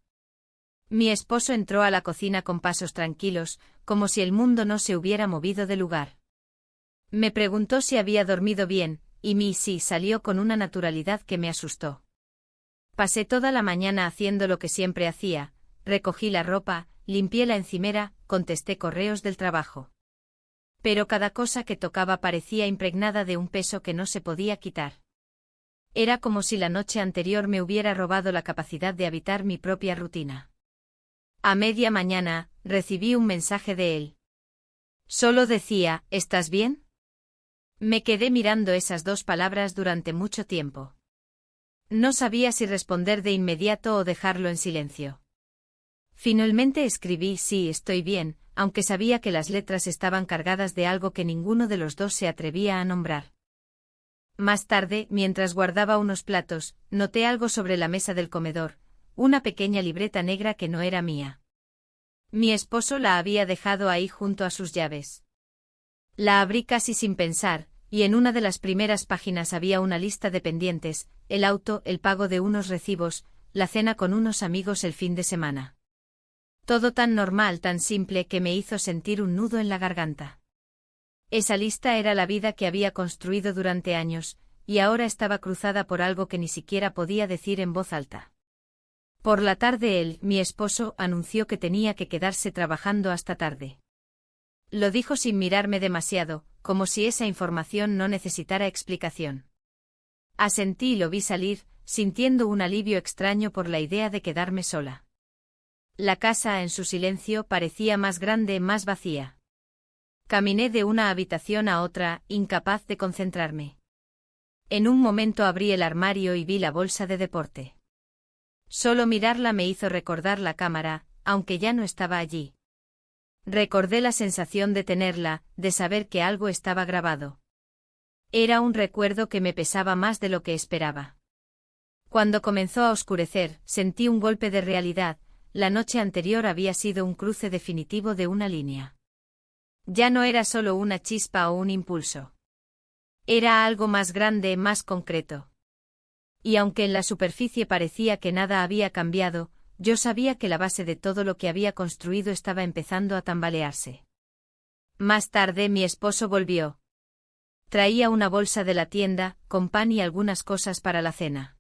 Mi esposo entró a la cocina con pasos tranquilos, como si el mundo no se hubiera movido de lugar. Me preguntó si había dormido bien, y mi sí salió con una naturalidad que me asustó. Pasé toda la mañana haciendo lo que siempre hacía, recogí la ropa, limpié la encimera, contesté correos del trabajo. Pero cada cosa que tocaba parecía impregnada de un peso que no se podía quitar. Era como si la noche anterior me hubiera robado la capacidad de habitar mi propia rutina. A media mañana, recibí un mensaje de él. Solo decía, ¿estás bien? Me quedé mirando esas dos palabras durante mucho tiempo. No sabía si responder de inmediato o dejarlo en silencio. Finalmente escribí sí, estoy bien, aunque sabía que las letras estaban cargadas de algo que ninguno de los dos se atrevía a nombrar. Más tarde, mientras guardaba unos platos, noté algo sobre la mesa del comedor, una pequeña libreta negra que no era mía. Mi esposo la había dejado ahí junto a sus llaves. La abrí casi sin pensar, y en una de las primeras páginas había una lista de pendientes, el auto, el pago de unos recibos, la cena con unos amigos el fin de semana. Todo tan normal, tan simple que me hizo sentir un nudo en la garganta. Esa lista era la vida que había construido durante años, y ahora estaba cruzada por algo que ni siquiera podía decir en voz alta. Por la tarde él, mi esposo, anunció que tenía que quedarse trabajando hasta tarde. Lo dijo sin mirarme demasiado, como si esa información no necesitara explicación. Asentí y lo vi salir, sintiendo un alivio extraño por la idea de quedarme sola. La casa, en su silencio, parecía más grande, más vacía. Caminé de una habitación a otra, incapaz de concentrarme. En un momento abrí el armario y vi la bolsa de deporte. Solo mirarla me hizo recordar la cámara, aunque ya no estaba allí. Recordé la sensación de tenerla, de saber que algo estaba grabado. Era un recuerdo que me pesaba más de lo que esperaba. Cuando comenzó a oscurecer, sentí un golpe de realidad. La noche anterior había sido un cruce definitivo de una línea. Ya no era solo una chispa o un impulso. Era algo más grande, más concreto. Y aunque en la superficie parecía que nada había cambiado, yo sabía que la base de todo lo que había construido estaba empezando a tambalearse. Más tarde mi esposo volvió. Traía una bolsa de la tienda, con pan y algunas cosas para la cena.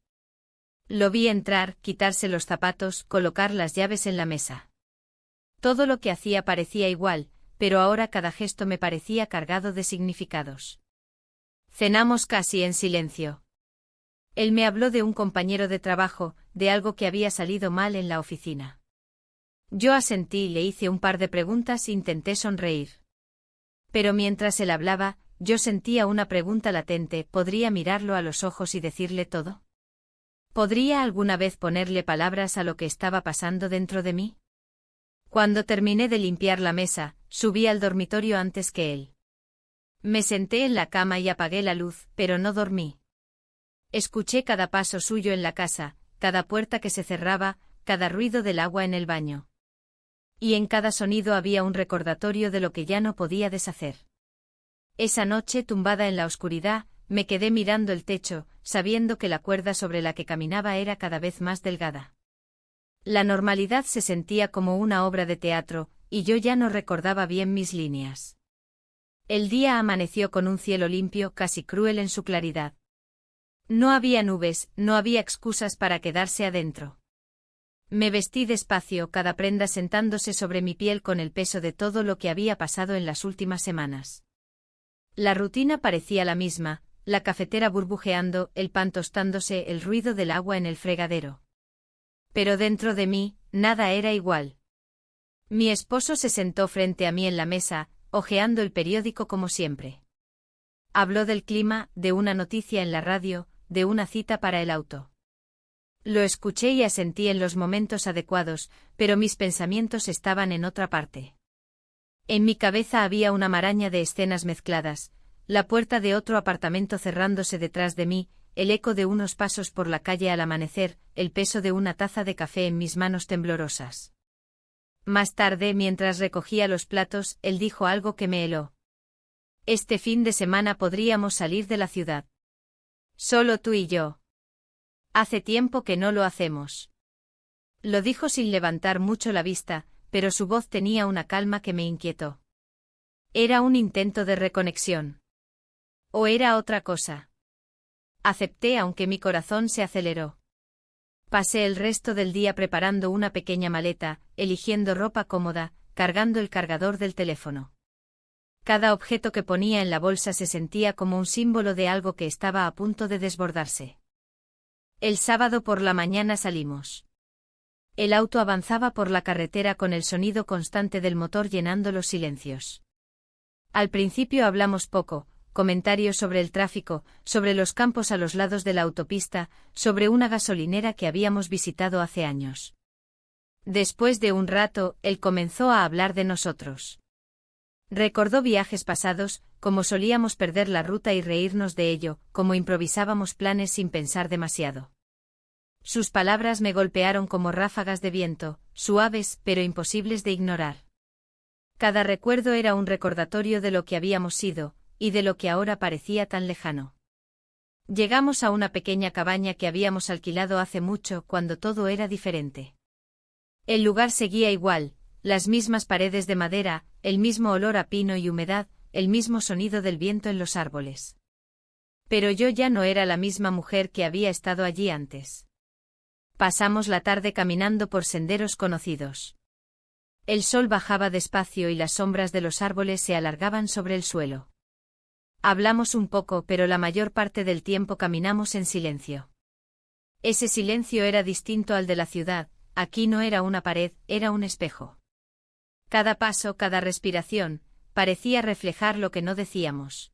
Lo vi entrar, quitarse los zapatos, colocar las llaves en la mesa. Todo lo que hacía parecía igual, pero ahora cada gesto me parecía cargado de significados. Cenamos casi en silencio. Él me habló de un compañero de trabajo, de algo que había salido mal en la oficina. Yo asentí y le hice un par de preguntas e intenté sonreír. Pero mientras él hablaba, yo sentía una pregunta latente: ¿podría mirarlo a los ojos y decirle todo? ¿Podría alguna vez ponerle palabras a lo que estaba pasando dentro de mí? Cuando terminé de limpiar la mesa, subí al dormitorio antes que él. Me senté en la cama y apagué la luz, pero no dormí. Escuché cada paso suyo en la casa, cada puerta que se cerraba, cada ruido del agua en el baño. Y en cada sonido había un recordatorio de lo que ya no podía deshacer. Esa noche, tumbada en la oscuridad, me quedé mirando el techo, sabiendo que la cuerda sobre la que caminaba era cada vez más delgada. La normalidad se sentía como una obra de teatro, y yo ya no recordaba bien mis líneas. El día amaneció con un cielo limpio, casi cruel en su claridad. No había nubes, no había excusas para quedarse adentro. Me vestí despacio, cada prenda sentándose sobre mi piel con el peso de todo lo que había pasado en las últimas semanas. La rutina parecía la misma, la cafetera burbujeando, el pan tostándose, el ruido del agua en el fregadero. Pero dentro de mí, nada era igual. Mi esposo se sentó frente a mí en la mesa, hojeando el periódico como siempre. Habló del clima, de una noticia en la radio, de una cita para el auto. Lo escuché y asentí en los momentos adecuados, pero mis pensamientos estaban en otra parte. En mi cabeza había una maraña de escenas mezcladas: la puerta de otro apartamento cerrándose detrás de mí, el eco de unos pasos por la calle al amanecer, el peso de una taza de café en mis manos temblorosas. Más tarde, mientras recogía los platos, él dijo algo que me heló. Este fin de semana podríamos salir de la ciudad. Solo tú y yo. Hace tiempo que no lo hacemos. Lo dijo sin levantar mucho la vista, pero su voz tenía una calma que me inquietó. ¿Era un intento de reconexión? ¿O era otra cosa? Acepté, aunque mi corazón se aceleró. Pasé el resto del día preparando una pequeña maleta, eligiendo ropa cómoda, cargando el cargador del teléfono. Cada objeto que ponía en la bolsa se sentía como un símbolo de algo que estaba a punto de desbordarse. El sábado por la mañana salimos. El auto avanzaba por la carretera con el sonido constante del motor llenando los silencios. Al principio hablamos poco: comentarios sobre el tráfico, sobre los campos a los lados de la autopista, sobre una gasolinera que habíamos visitado hace años. Después de un rato, él comenzó a hablar de nosotros. Recordó viajes pasados, cómo solíamos perder la ruta y reírnos de ello, cómo improvisábamos planes sin pensar demasiado. Sus palabras me golpearon como ráfagas de viento, suaves pero imposibles de ignorar. Cada recuerdo era un recordatorio de lo que habíamos sido, y de lo que ahora parecía tan lejano. Llegamos a una pequeña cabaña que habíamos alquilado hace mucho, cuando todo era diferente. El lugar seguía igual, las mismas paredes de madera, el mismo olor a pino y humedad, el mismo sonido del viento en los árboles. Pero yo ya no era la misma mujer que había estado allí antes. Pasamos la tarde caminando por senderos conocidos. El sol bajaba despacio y las sombras de los árboles se alargaban sobre el suelo. Hablamos un poco, pero la mayor parte del tiempo caminamos en silencio. Ese silencio era distinto al de la ciudad: aquí no era una pared, era un espejo. Cada paso, cada respiración, parecía reflejar lo que no decíamos.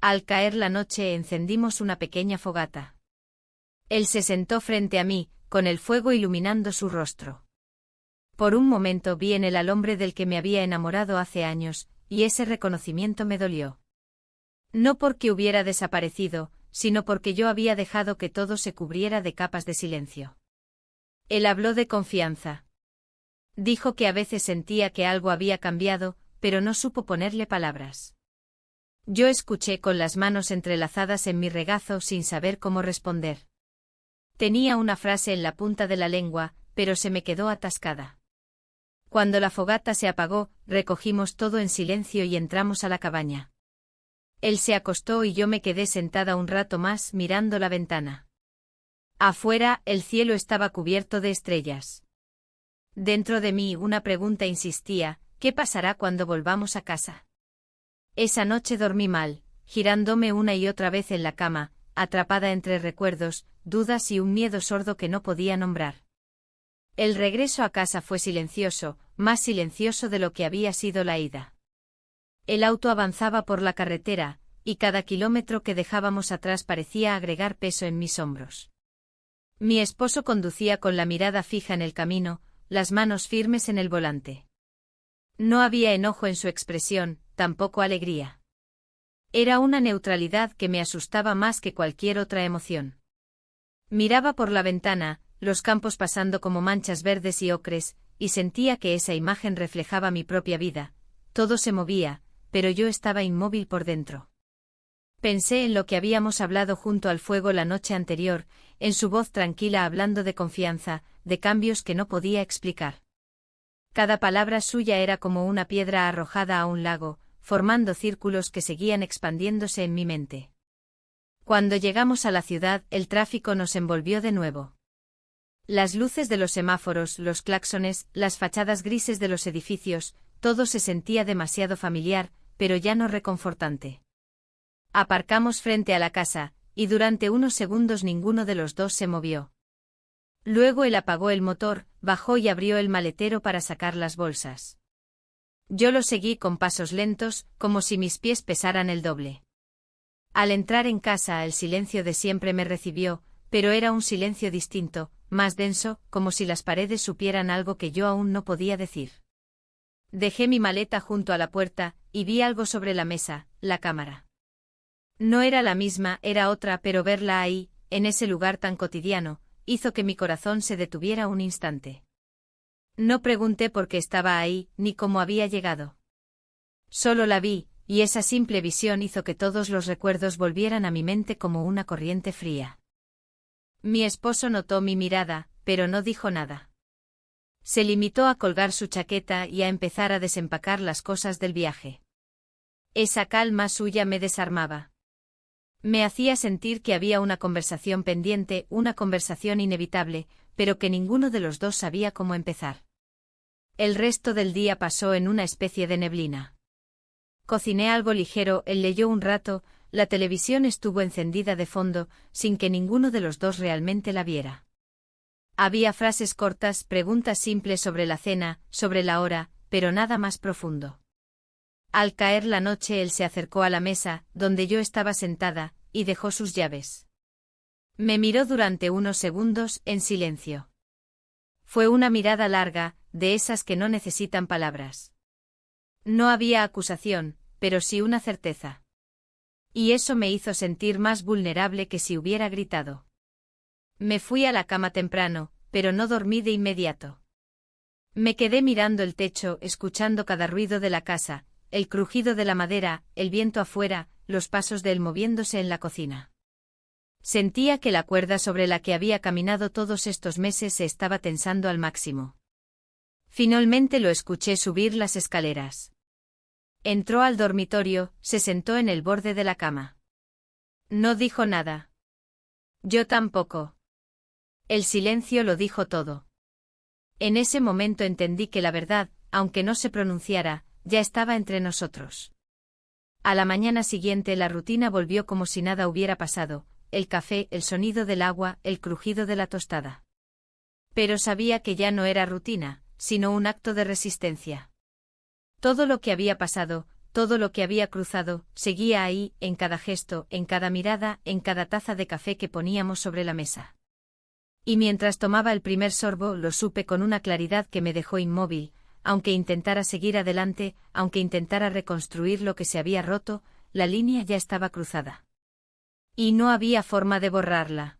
Al caer la noche encendimos una pequeña fogata. Él se sentó frente a mí, con el fuego iluminando su rostro. Por un momento vi en él al hombre del que me había enamorado hace años, y ese reconocimiento me dolió. No porque hubiera desaparecido, sino porque yo había dejado que todo se cubriera de capas de silencio. Él habló de confianza. Dijo que a veces sentía que algo había cambiado, pero no supo ponerle palabras. Yo escuché con las manos entrelazadas en mi regazo sin saber cómo responder. Tenía una frase en la punta de la lengua, pero se me quedó atascada. Cuando la fogata se apagó, recogimos todo en silencio y entramos a la cabaña. Él se acostó y yo me quedé sentada un rato más mirando la ventana. Afuera, el cielo estaba cubierto de estrellas. Dentro de mí una pregunta insistía: ¿qué pasará cuando volvamos a casa? Esa noche dormí mal, girándome una y otra vez en la cama, atrapada entre recuerdos, dudas y un miedo sordo que no podía nombrar. El regreso a casa fue silencioso, más silencioso de lo que había sido la ida. El auto avanzaba por la carretera, y cada kilómetro que dejábamos atrás parecía agregar peso en mis hombros. Mi esposo conducía con la mirada fija en el camino, las manos firmes en el volante. No había enojo en su expresión, tampoco alegría. Era una neutralidad que me asustaba más que cualquier otra emoción. Miraba por la ventana, los campos pasando como manchas verdes y ocres, y sentía que esa imagen reflejaba mi propia vida. Todo se movía, pero yo estaba inmóvil por dentro. Pensé en lo que habíamos hablado junto al fuego la noche anterior, en su voz tranquila hablando de confianza, de cambios que no podía explicar. Cada palabra suya era como una piedra arrojada a un lago, formando círculos que seguían expandiéndose en mi mente. Cuando llegamos a la ciudad, el tráfico nos envolvió de nuevo. Las luces de los semáforos, los claxones, las fachadas grises de los edificios, todo se sentía demasiado familiar, pero ya no reconfortante. Aparcamos frente a la casa, y durante unos segundos ninguno de los dos se movió. Luego él apagó el motor, bajó y abrió el maletero para sacar las bolsas. Yo lo seguí con pasos lentos, como si mis pies pesaran el doble. Al entrar en casa el silencio de siempre me recibió, pero era un silencio distinto, más denso, como si las paredes supieran algo que yo aún no podía decir. Dejé mi maleta junto a la puerta, y vi algo sobre la mesa, la cámara. No era la misma, era otra, pero verla ahí, en ese lugar tan cotidiano, hizo que mi corazón se detuviera un instante. No pregunté por qué estaba ahí, ni cómo había llegado. Solo la vi, y esa simple visión hizo que todos los recuerdos volvieran a mi mente como una corriente fría. Mi esposo notó mi mirada, pero no dijo nada. Se limitó a colgar su chaqueta y a empezar a desempacar las cosas del viaje. Esa calma suya me desarmaba. Me hacía sentir que había una conversación pendiente, una conversación inevitable, pero que ninguno de los dos sabía cómo empezar. El resto del día pasó en una especie de neblina. Cociné algo ligero, él leyó un rato, la televisión estuvo encendida de fondo, sin que ninguno de los dos realmente la viera. Había frases cortas, preguntas simples sobre la cena, sobre la hora, pero nada más profundo. Al caer la noche él se acercó a la mesa, donde yo estaba sentada, y dejó sus llaves. Me miró durante unos segundos, en silencio. Fue una mirada larga, de esas que no necesitan palabras. No había acusación, pero sí una certeza. Y eso me hizo sentir más vulnerable que si hubiera gritado. Me fui a la cama temprano, pero no dormí de inmediato. Me quedé mirando el techo, escuchando cada ruido de la casa, el crujido de la madera, el viento afuera, los pasos de él moviéndose en la cocina. Sentía que la cuerda sobre la que había caminado todos estos meses se estaba tensando al máximo. Finalmente lo escuché subir las escaleras. Entró al dormitorio, se sentó en el borde de la cama. No dijo nada. Yo tampoco. El silencio lo dijo todo. En ese momento entendí que la verdad, aunque no se pronunciara, ya estaba entre nosotros. A la mañana siguiente la rutina volvió como si nada hubiera pasado, el café, el sonido del agua, el crujido de la tostada. Pero sabía que ya no era rutina, sino un acto de resistencia. Todo lo que había pasado, todo lo que había cruzado, seguía ahí, en cada gesto, en cada mirada, en cada taza de café que poníamos sobre la mesa. Y mientras tomaba el primer sorbo lo supe con una claridad que me dejó inmóvil, aunque intentara seguir adelante, aunque intentara reconstruir lo que se había roto, la línea ya estaba cruzada. Y no había forma de borrarla.